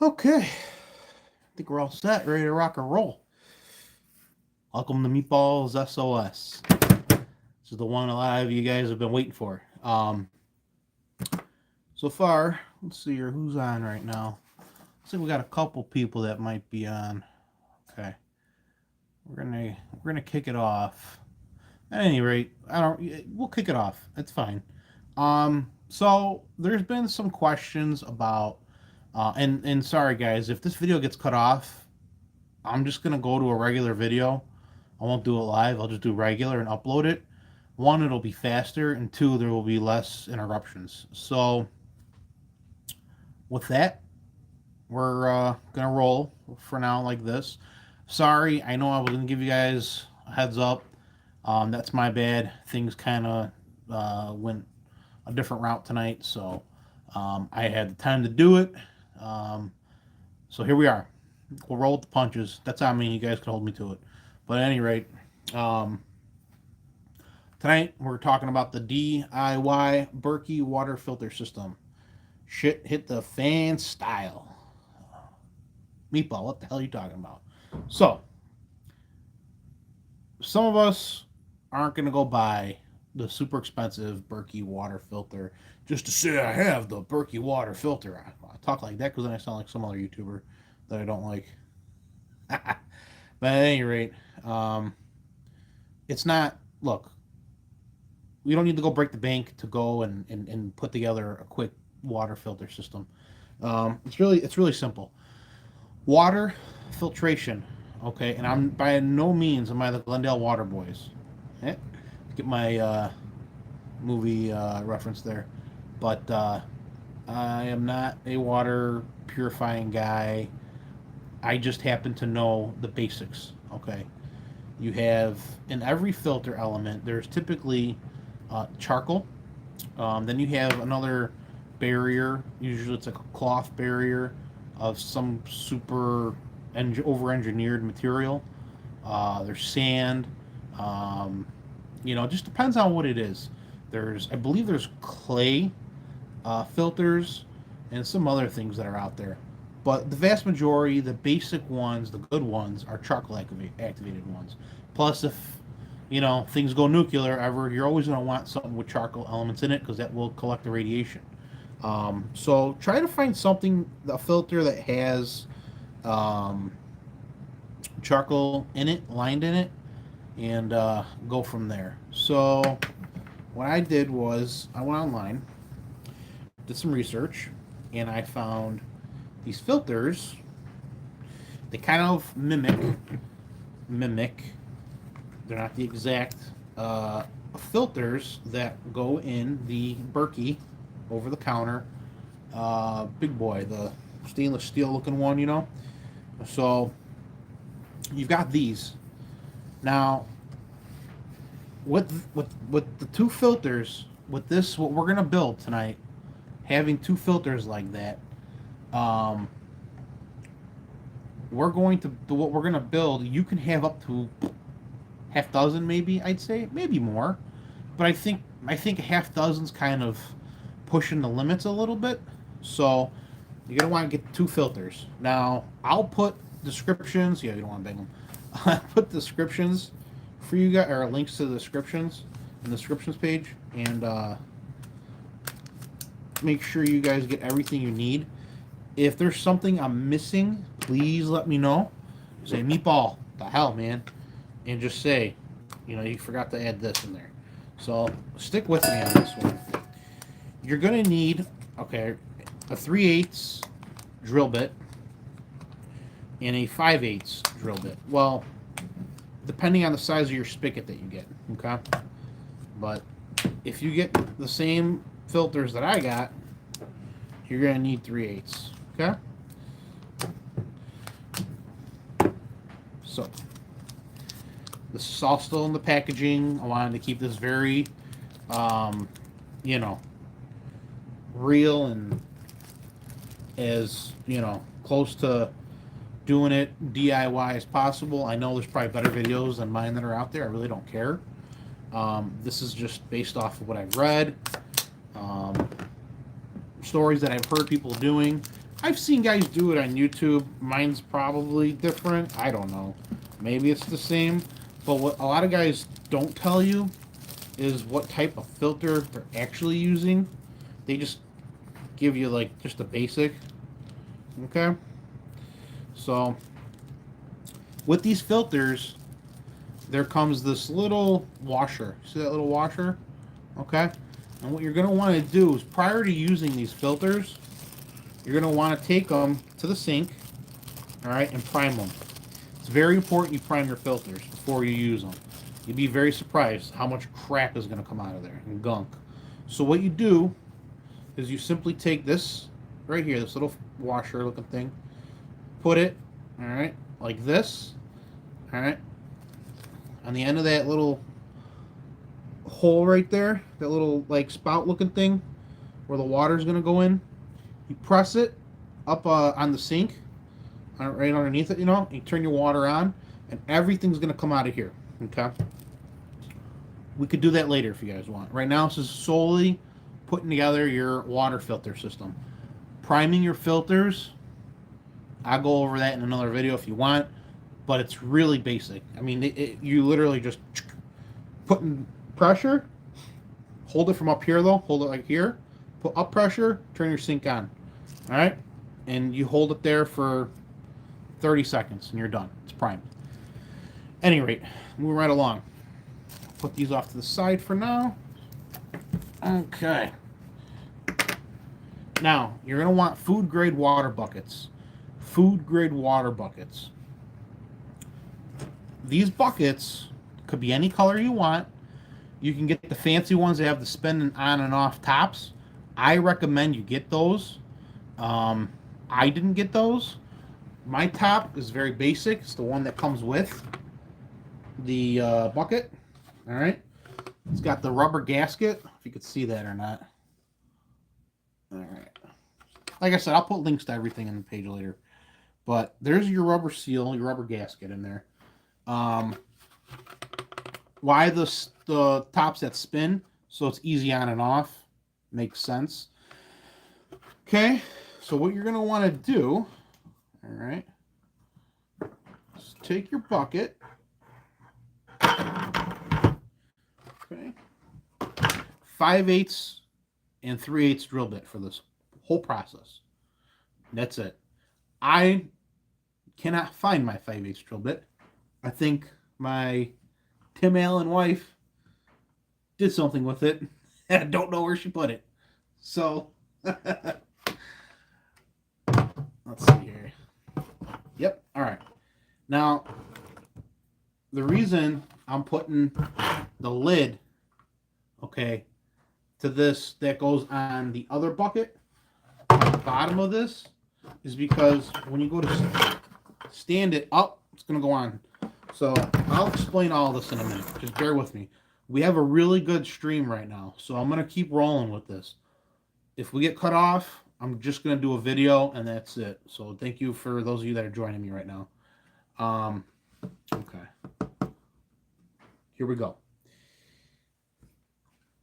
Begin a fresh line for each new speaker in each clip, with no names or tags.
Okay, I think we're all set, ready to rock and roll. Welcome to Meatballs SOS. This is the one a lot of you guys have been waiting for. So far, let's see here who's on right now. Looks like we got a couple people that might be on. Okay, we're gonna kick it off. At any rate, we'll kick it off. It's fine. So there's been some questions about, and sorry guys if this video gets cut off. I'm just gonna go to a regular video. I won't do it live. I'll just do regular and upload it. One, it'll be faster, and two, there will be less interruptions. So with that, we're gonna roll for now like this. Sorry, I know I was gonna give you guys a heads up. That's my bad. Things kind of went a different route tonight, so I had the time to do it. So here we are. We'll roll with the punches. That's how I mean you guys can hold me to it. But at any rate, tonight we're talking about the DIY Berkey water filter system. Shit hit the fan style. Meatball, what the hell are you talking about? So, some of us aren't going to go buy the super expensive Berkey water filter just to say I have the Berkey water filter. I talk like that because then I sound like some other YouTuber that I don't like. But at any rate, it's not. Look, we don't need to go break the bank to go and put together a quick water filter system. It's really simple. Water filtration. Okay, and I'm by no means am I the Glendale Water Boys. Eh? Get my movie reference there, but I am not a water purifying guy. I just happen to know the basics. Okay, you have in every filter element. There's typically charcoal. Then you have another barrier. Usually, it's like a cloth barrier of some super over-engineered material. There's sand. It just depends on what it is. I believe there's clay filters and some other things that are out there. But the vast majority, the basic ones, the good ones, are charcoal activated ones. Plus, if things go nuclear ever, you're always going to want something with charcoal elements in it because that will collect the radiation. So try to find a filter that has charcoal in it, lined in it, and go from there. So what I did was I went online, did some research, and I found these filters. They kind of mimic. They're not the exact filters that go in the Berkey over-the-counter big boy, the stainless steel looking one. So you've got these. Now, with the two filters, with this, what we're gonna build tonight, having two filters like that, what we're gonna build, you can have up to half dozen, maybe I'd say, maybe more, but I think a half dozen's kind of pushing the limits a little bit. So you're gonna want to get two filters. Now I'll put descriptions. Yeah, you don't want to bang them. I'll put descriptions for you guys, or links to the descriptions in the descriptions page, and make sure you guys get everything you need. If there's something I'm missing, please let me know. Say, Meatball, the hell, man, and just say, you forgot to add this in there. So stick with me on this one. You're gonna need, a 3/8 drill bit and a 5/8 drill bit. Well, depending on the size of your spigot that you get, okay? But if you get the same filters that I got, you're gonna need 3/8, okay? So this is all still in the packaging. I wanted to keep this very, real and as, close to doing it DIY as possible. I know there's probably better videos than mine that are out there. I really don't care. This is just based off of what I've read, stories that I've heard people doing. I've seen guys do it on YouTube. Mine's probably different. I don't know. Maybe it's the same. But what a lot of guys don't tell you is what type of filter they're actually using. They just give you like just the basic. Okay? So with these filters, there comes this little washer. See that little washer? Okay? And what you're going to want to do is prior to using these filters, you're going to want to take them to the sink, all right, and prime them. It's very important you prime your filters before you use them. You'd be very surprised how much crap is going to come out of there and gunk. So what you do is you simply take this right here, this little washer looking thing, put it, all right, like this, all right, on the end of that little hole right there, that little like spout looking thing where the water's going to go in. You press it up on the sink, right underneath it, you know, you turn your water on, and everything's going to come out of here, okay? We could do that later if you guys want. Right now, this is solely putting together your water filter system. Priming your filters, I'll go over that in another video if you want, but it's really basic. I mean, you literally just putting pressure, hold it from up here though, hold it like here, put up pressure, turn your sink on, all right? And you hold it there for 30 seconds and you're done. It's primed. Any rate, moving right along. Put these off to the side for now. Okay. Now, you're going to want food grade water buckets. Food grade water buckets. These buckets could be any color you want. You can get the fancy ones that have the spin on and off tops. I recommend you get those. I didn't get those. My top is very basic. It's the one that comes with the bucket. All right. It's got the rubber gasket, if you could see that or not. All right. Like I said, I'll put links to everything in the page later. But there's your rubber seal, your rubber gasket in there. Why the tops that spin? So it's easy on and off. Makes sense. Okay. So what you're going to want to do, all right, is take your bucket. Okay. 5/8 and 3/8 drill bit for this whole process. That's it. I cannot find my 5/8 drill bit. I think my Tim Allen wife did something with it. I don't know where she put it. So, let's see here. Yep. All right. Now, the reason I'm putting the lid, okay, to this that goes on the other bucket, on the bottom of this, is because when you go to stand it up, it's going to go on. So I'll explain all this in a minute. Just bear with me. We have a really good stream right now, so I'm going to keep rolling with this. If we get cut off, I'm just going to do a video, and that's it. So thank you for those of you that are joining me right now. Okay. Here we go.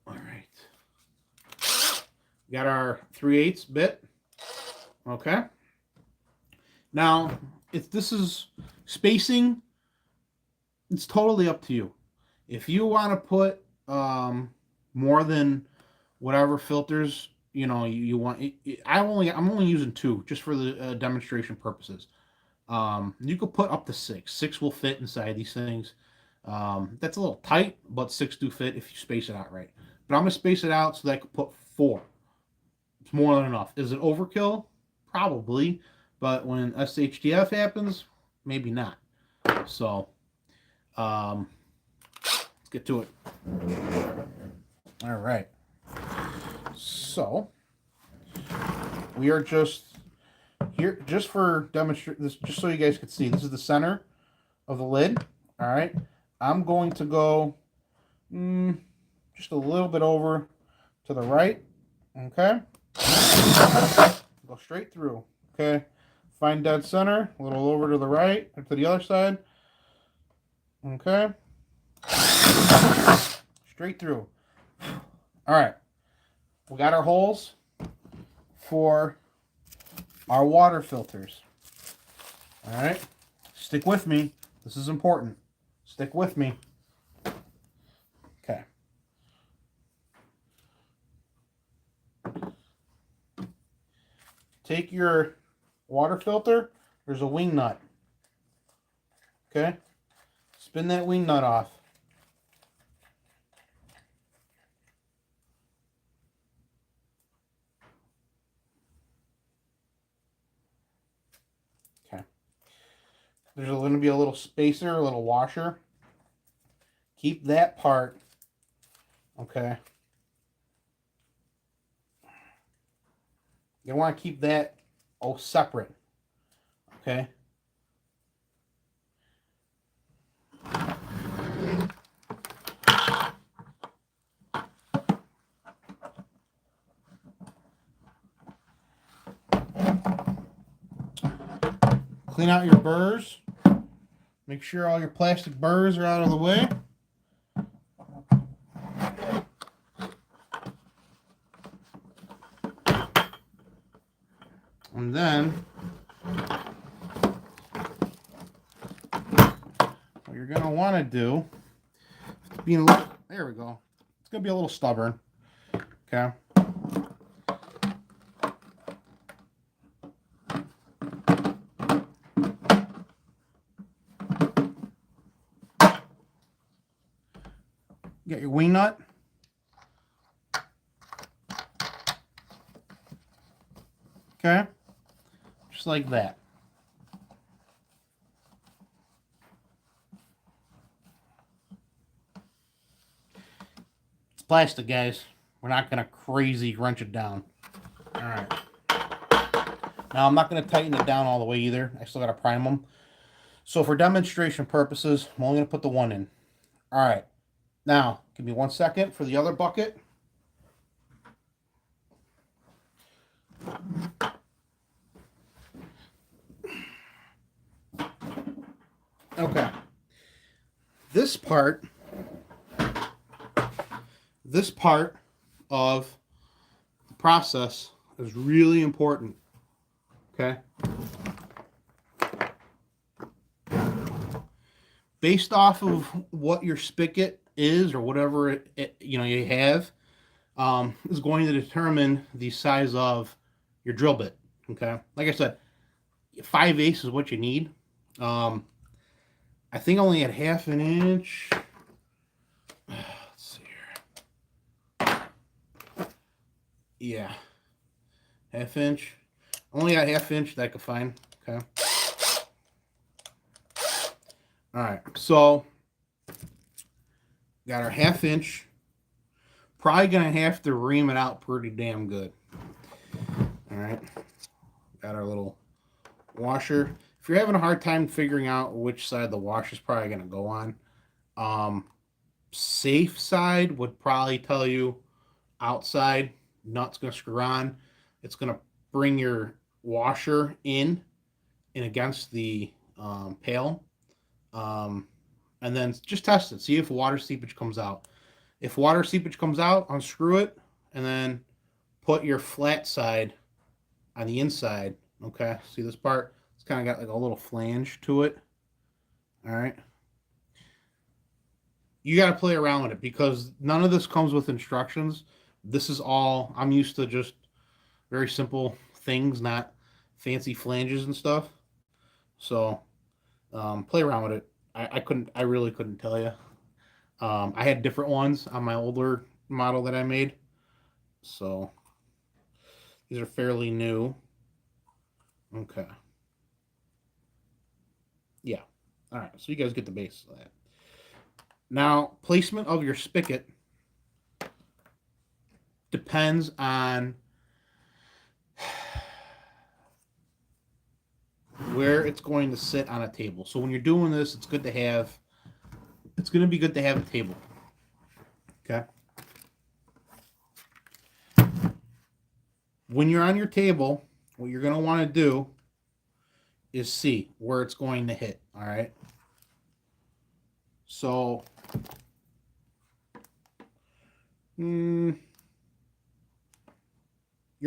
All right. We got our 3/8 bit. Okay. Now, if this is spacing, it's totally up to you. If you want to put more than whatever filters you want, I'm only using 2 just for the demonstration purposes. You could put up to 6. 6 will fit inside these things. That's a little tight, but 6 do fit if you space it out right. But I'm gonna space it out so that I could put 4. It's more than enough. Is it overkill? Probably, but when SHTF happens, maybe not. So, let's get to it. All right. So, we are just here just for demonstrate this, just so you guys can see. This is the center of the lid. All right. I'm going to go just a little bit over to the right. Okay. Go straight through. Okay. Find dead center. A little over to the right or to the other side. Okay. Straight through. All right. We got our holes for our water filters. All right, stick with me. This is important. Stick with me. Okay. Take your water filter. There's a wing nut. Okay. Spin that wing nut off. Okay. There's going to be a little spacer, a little washer. Keep that part. Okay. You want to keep that separate. Okay. Clean out your burrs. Make sure all your plastic burrs are out of the way. And then what you're going to want to do, there we go. It's going to be a little stubborn. Okay. Get your wing nut. Okay. Just like that. It's plastic, guys. We're not going to crazy wrench it down. All right. Now, I'm not going to tighten it down all the way either. I still got to prime them. So, for demonstration purposes, I'm only going to put the one in. All right. Now, give me 1 second for the other bucket. Okay. This part of the process is really important. Okay. Based off of what your spigot is or whatever you have, is going to determine the size of your drill bit. Okay. Like I said, 5/8 is what you need. I think only at 1/2 inch. Let's see here. Yeah. 1/2 inch. Only got 1/2 inch that I could find. Okay. Alright. So, got our 1/2 inch. Probably going to have to ream it out pretty damn good. Alright. Got our little washer. If you're having a hard time figuring out which side the washer is probably going to go on, safe side would probably tell you outside. Nut's going to screw on. It's going to bring your washer in against the pail. And then just test it. See if water seepage comes out. If water seepage comes out, unscrew it, and then put your flat side on the inside. Okay, see this part? It's kind of got like a little flange to it. All right. You got to play around with it because none of this comes with instructions. This is all, I'm used to just very simple things, not fancy flanges and stuff. So play around with it. I really couldn't tell you. I had different ones on my older model that I made. So these are fairly new. Okay. Yeah. All right. So you guys get the base of that. Now, placement of your spigot depends on where it's going to sit on a table. So when you're doing this, it's going to be good to have a table. Okay. When you're on your table, what you're going to want to do is see where it's going to hit. All right. So, you're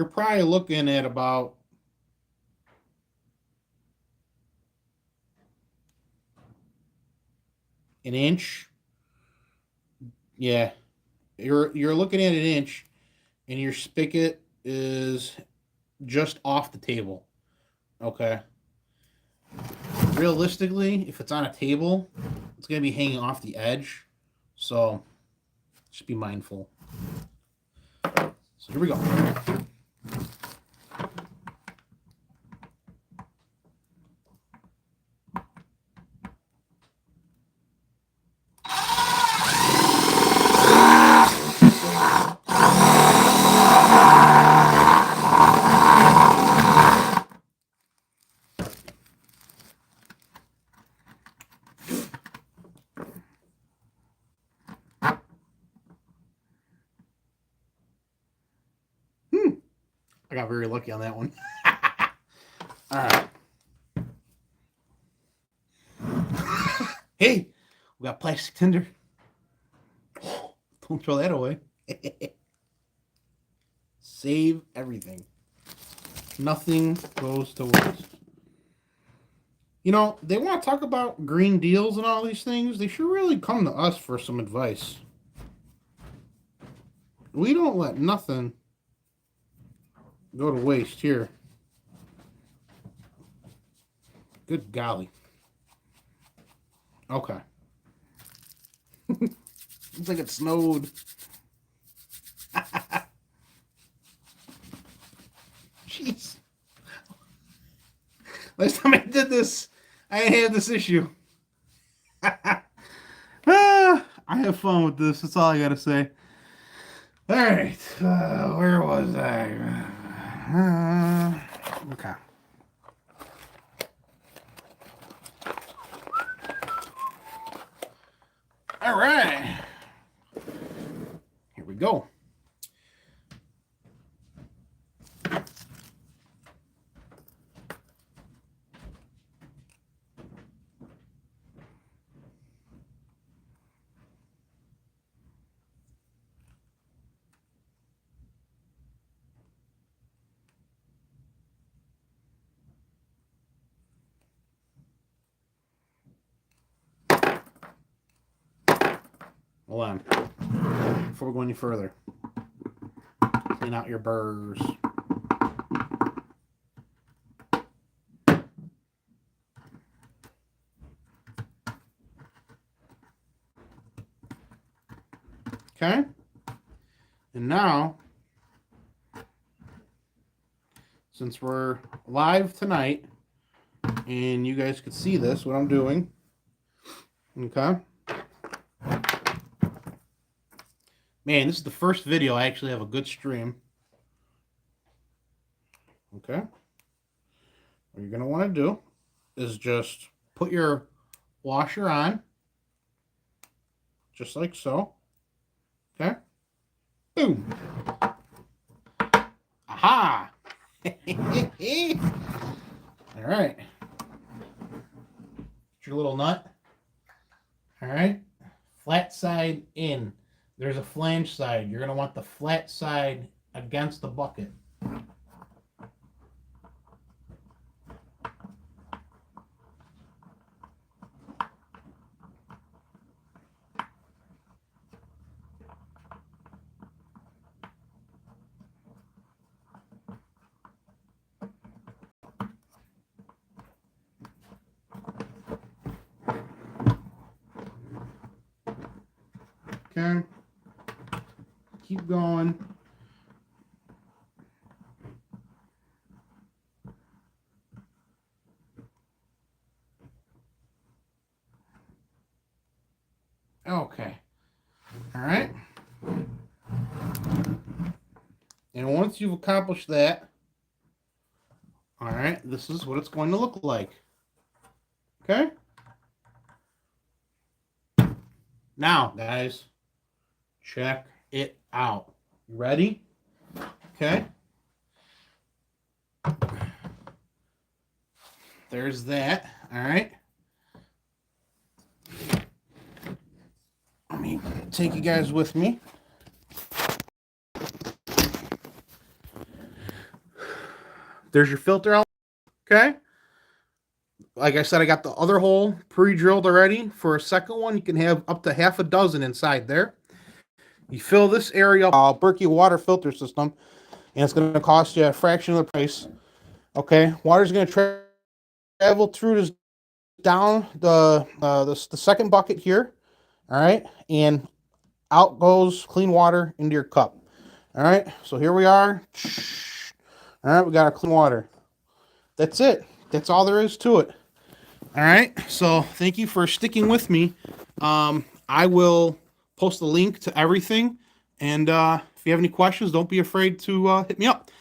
probably looking at about an inch. Yeah, you're looking at an inch, and your spigot is just off the table. Okay. Realistically, if it's on a table, it's gonna be hanging off the edge. So just be mindful. So here we go. I got very lucky on that one. All right. Hey, we got plastic tinder. Don't throw that away. Save everything. Nothing goes to waste. You know, they want to talk about green deals and all these things. They should really come to us for some advice. We don't let nothing go to waste here. Good golly. Okay. Looks like it snowed. Jeez. Last time I did this, I had this issue. I have fun with this. That's all I gotta say. All right. Where was I? Okay. All right. Here we go. Hold on. Before we go any further, clean out your burrs. Okay? And now, since we're live tonight, and you guys could see this, what I'm doing, okay? Man, this is the first video I actually have a good stream. Okay? What you're going to want to do is just put your washer on, just like so. Okay? Boom! Aha! All right. Get your little nut. All right. Flat side in. There's a flange side. You're going to want the flat side against the bucket. Okay. Keep going. Okay. All right. And once you've accomplished that, all right, this is what it's going to look like. Okay? Now, guys, check it out. You ready? Okay. There's that. All right. Let me take you guys with me. There's your filter element. Okay. like I said, I got the other hole pre-drilled already. For a second one, you can have up to half a dozen inside there. You fill this area up, Berkey water filter system, and it's going to cost you a fraction of the price. Okay, water's going to travel through this down the second bucket here. All right, and out goes clean water into your cup. All right, so here we are. All right, we got our clean water. That's it. That's all there is to it. All right, so thank you for sticking with me. I will post a link to everything, and if you have any questions, don't be afraid to hit me up.